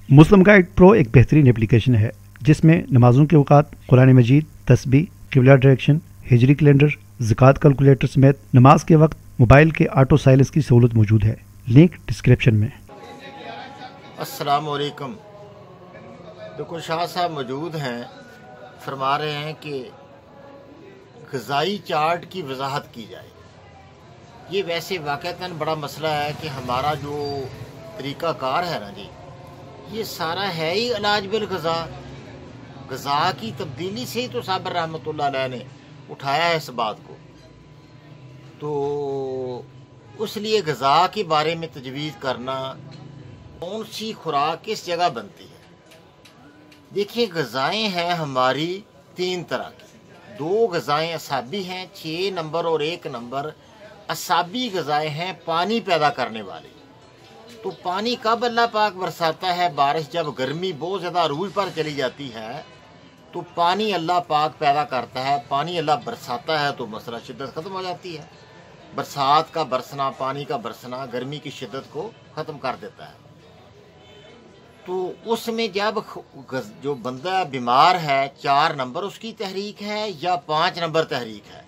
मुस्लिम guide pro एक बेहतरीन application है जिसमें नमाज़ों के औकात, कुरान मजीद, तस्बीह, क़िबला डायरेक्शन, हिजरी कैलेंडर, ज़कात कैलकुलेटर समेत नमाज के वक्त मोबाइल के ऑटो साइलेंस की सहूलत मौजूद है। लिंक डिस्क्रिप्शन में। अस्सलाम वालेकुम। देखो शाह साहब मौजूद हैं, फरमा रहे हैं कि ग़िज़ाई चार्ट की वजाहत की जाए। ये वैसे वाक़तन बड़ा मसला है कि हमारा जो तरीक़ा कार है ना जी, ये सारा है ही इलाज बिल ग़िज़ा। ग़िज़ा की तब्दीली से ही तो साबर रहमतुल्लाह अलैह ने उठाया है इस बात को। तो उसलिए ग़िज़ा के बारे में तजवीज़ करना, कौन सी खुराक किस जगह बनती है। देखिए, ग़िज़ाएँ हैं हमारी तीन तरह की। दो ग़िज़ाएँ असाबी हैं, 6 नंबर और 1 नंबर। असाबी ग़िज़ाएँ हैं पानी पैदा करने वाली। तो पानी कब अल्लाह पाक बरसाता है? बारिश जब गर्मी बहुत ज़्यादा अरूज पर चली जाती है तो पानी अल्लाह पाक पैदा करता है, पानी अल्लाह बरसाता है तो मसला शिद्दत ख़त्म हो जाती है। बरसात का बरसना, पानी का बरसना गर्मी की शिद्दत को ख़त्म कर देता है। तो उसमें जब जो बंदा बीमार है, 4 नंबर उसकी तहरीक है या 5 नंबर तहरीक है,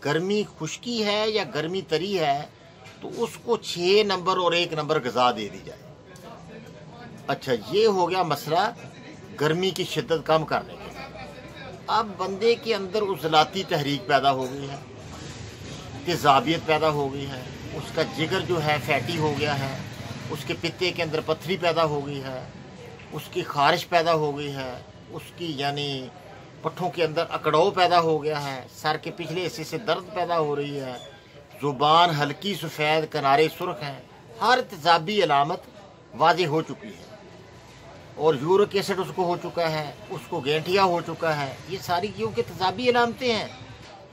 गर्मी खुश्की है या गर्मी तरी है, तो उसको 6 नंबर और 1 नंबर ग़िज़ा दे दी जाए। अच्छा, ये हो गया मसला गर्मी की शिद्दत कम करने के। अब बंदे के अंदर उज़लाती तहरीक पैदा हो गई है, तेज़ाबियत पैदा हो गई है, उसका जिगर जो है फैटी हो गया है, उसके पित्ते के अंदर पत्थरी पैदा हो गई है, उसकी खारिश पैदा हो गई है, उसकी यानी पट्ठों के अंदर अकड़ाव पैदा हो गया है, सर के पिछले हिस्से से दर्द पैदा हो रही है, ज़ुबान हल्की सफ़ेद, किनारे सुर्ख हैं। हर तेज़ाबी अलामत वाज़ेह हो चुकी है। और यूरिक एसिड उसको हो चुका है, उसको गेंठिया हो चुका है। ये सारी क्योंकि तेज़ाबी अलामतें हैं।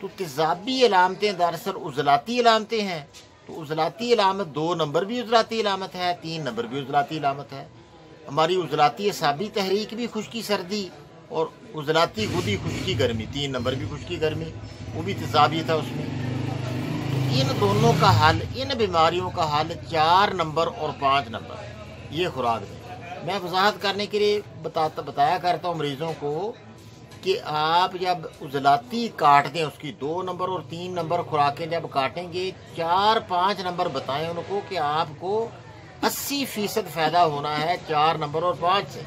तो तेज़ाबी अलामतें दरअसल उज़लाती अलामतें हैं। तो उज़लाती अलामत 2 नंबर भी उज़लाती अलामत है, 3 नंबर भी उज़लाती अलामत है। हमारी उज़लाती असाबी तहरीक भी खुश्की सर्दी और उज़लाती गुदी खुश्की गर्मी, 3 नंबर भी खुश्की गर्मी, वो भी तेज़ाबी था उसमें। तो इन दोनों का हल, इन बीमारियों का हल 4 नंबर और 5 नंबर ये खुराक है। मैं वजाहत करने के लिए बताया करता हूँ मरीज़ों को कि आप जब उज़लाती काट दें, उसकी 2 नंबर और 3 नंबर खुराकें जब काटेंगे, 4-5 नंबर बताएं उनको कि आपको 80% फ़ायदा होना है 4 नंबर और 5 से।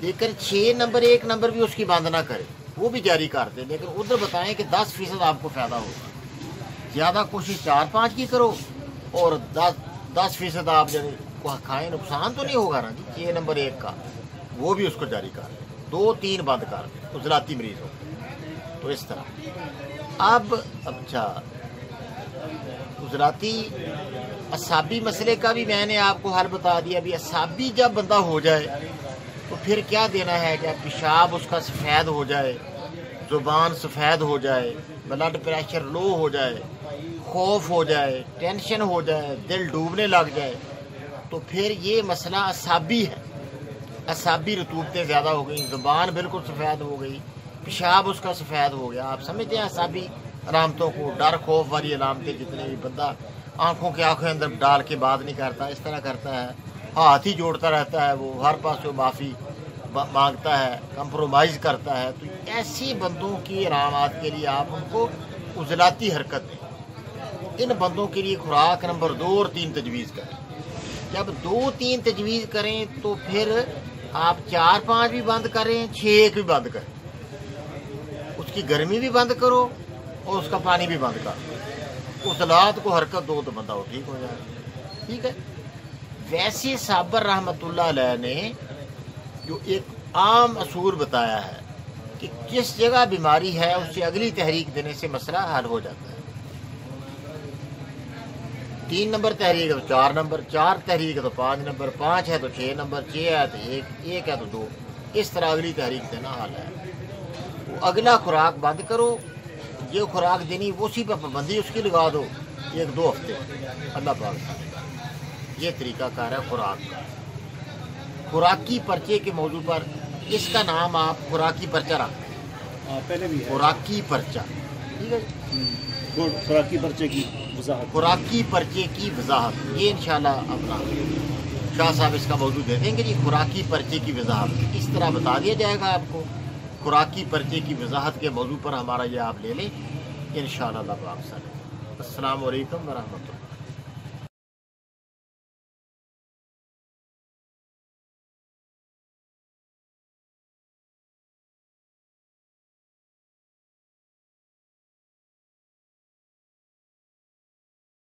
लेकिन 6 नंबर 1 नंबर भी उसकी बंद ना करें, वो भी जारी कर दें, लेकिन उधर बताएं कि 10% आपको फ़ायदा होगा। ज़्यादा कोशिश 4-5 की करो और 10% आप जब खाएँ, नुकसान तो नहीं होगा ना जी। 6 नंबर 1 का वो भी उसको जारी कर दें, 2-3 बंद कर दें उज़लाती मरीज़ों। तो इस तरह अब अच्छा, उज़लाती असाबी मसले का भी मैंने आपको हल बता दिया। अभी असाबी जब बंदा हो जाए तो फिर क्या देना है? जब पेशाब उसका सफ़ेद हो जाए, ज़ुबान सफ़ेद हो जाए, ब्लड प्रेशर लो हो जाए, खौफ हो जाए, टेंशन हो जाए, दिल डूबने लग जाए, तो फिर ये मसला असाबी है। असाबी रतूबतें ज़्यादा हो गई, ज़ुबान बिल्कुल सफ़ेद हो गई, पेशाब उसका सफ़ेद हो गया। आप समझते हैं असाबी अलामतों को, डर खौफ वाली अलामतें जितने भी बंदा आँखों के अंदर डाल के बात नहीं करता, इस तरह करता है, हाथ ही जोड़ता रहता है, वो हर पास माफ़ी मांगता है, कंप्रोमाइज़ करता है। तो ऐसे बंदों की अलामत के लिए आप उनको उज़लाती हरकत दें। इन बंदों के लिए खुराक नंबर 2 और 3 तजवीज़ करें। जब 2-3 तजवीज़ करें तो फिर आप 4-5 भी बंद करें, 6-1 भी बंद करें। उसकी गर्मी भी बंद करो और उसका पानी भी बंद करो। उज़लात को हरकत दो तो बंदा वो ठीक हो जाए। ठीक है। वैसे साबर रहमतुल्लाह अलैह ने जो एक आम असूल बताया है कि किस जगह बीमारी है उससे अगली तहरीक देने से मसला हल हो जाता है। 3 नंबर तहरीक है तो 4 नंबर, 4 तहरीक है तो 5 नंबर, 5 है तो 6 नंबर, 6 है तो 1 है तो 2। इस तरह अगली तहरीक देना हाल है। वो अगला खुराक बंद करो, ये खुराक देनी उसी पर पाबंदी उसकी लगा दो 1-2 हफ्ते, अल्लाह पाक। ये तरीका कार है खुराक का। खुराकी पर्चे के मौजू पर इसका नाम आप खुराकी पर्चा रखें। पहले भी खुराकी पर्चा, ठीक है। खुराकी पर्चे की वजाहत, खुराकी पर्चे की वजाहत, ये इंशाल्लाह अपना शाह साहब इसका मौजू दे देंगे जी, खुराकी पर्चे की वजाहत इस तरह बता दिया जाएगा आपको। खुराकी पर्चे की वजाहत के मौजू पर हमारा ये आप ले लें, इंशाअल्लाह। अस्सलामु अलैकुम व रहमतुल्लाह।